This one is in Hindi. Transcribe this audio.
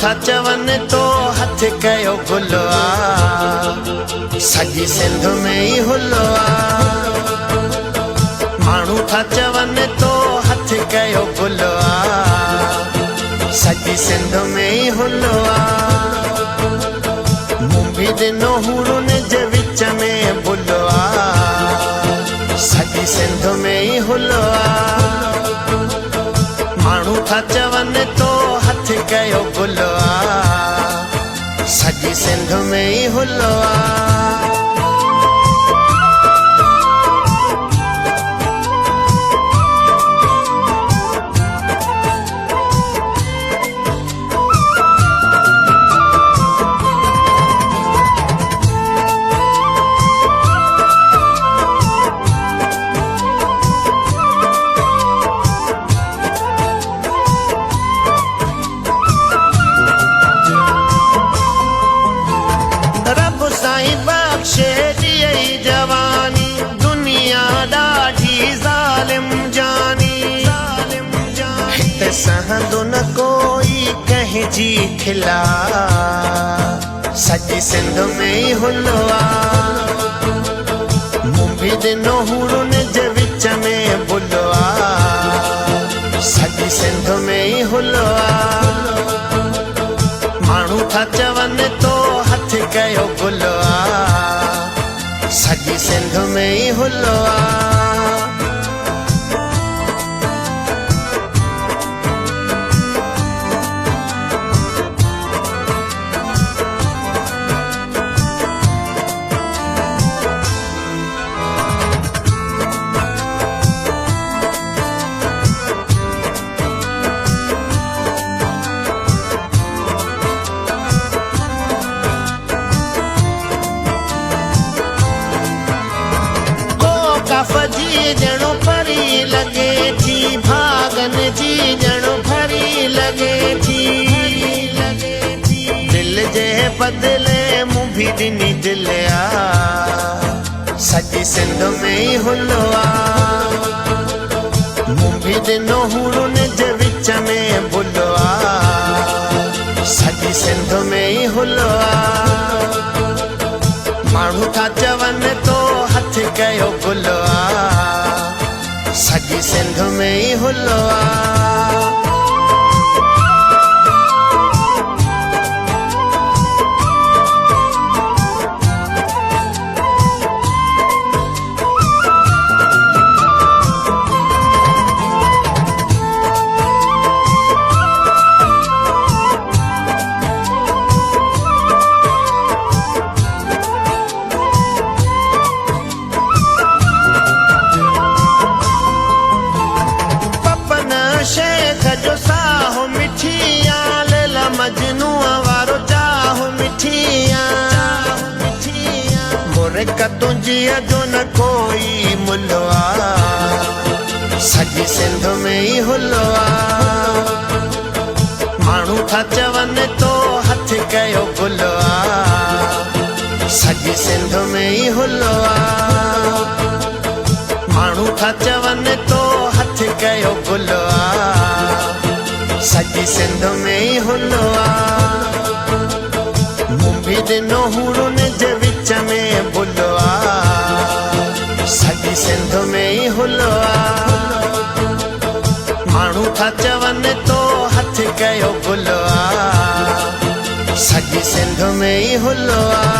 था चवन तो हथ कयो गुलवा सॼी सिंध में ही हुलवा माण्हू था चवन तो हथ कयो गुलवा सॼी सिंध में ही हुलवा मुंबी दिनो हुरुन जे विच में बुलवा सॼी सिंध में ही हुलवा माण्हू था चवन तो हथ कयो गुलवा सॼी सिंध में ही हुलवा जवानी दुनिया ॾाढी ज़ालिम जानी हिते सहंदो न कोई कंहिंजी खिला सॼी सिंध में ही हुलवा मुंबी दिनो हुरुन जे विच में बुलवा सॼी सिंध में ही हुलवा माण्हू था चवन तो हथ कयो गुलवा सॼी सिंध में ही हुलवा फजी जणो परी लगे थी भागन जी जणो भरी लगे थी दिल जे बदले मुंह भी ॾिनी दिलिया सॼी सिंध में ही हुलवा मुंह भी ॾिनो हुरुन जे विच में बुलवा सॼी सिंध में ही हुलवा माण्हू था चवन तो हथ कयो गुलवा सॼी सिंध में ही हुलवा शेख जो साहो मिठिया लेला मजनू वारो चाहो मिठिया मोरे कतों जिया जो न कोई मुलवा सॼी सिंध में ही हुलवा माण्हू था चवन तो हथ कयो गुलवा सॼी सिंध में ही हुलवा माण्हू था चवन तो हथ कयो गुलवा सॼी सिंध में ही हुलवा मुंबी दिनो हुरुन जे विच में बुलवा सॼी सिंध में ही हुलवा माण्हू था चवन तो हथ कयो गुलवा सॼी सिंध में ही हुलवा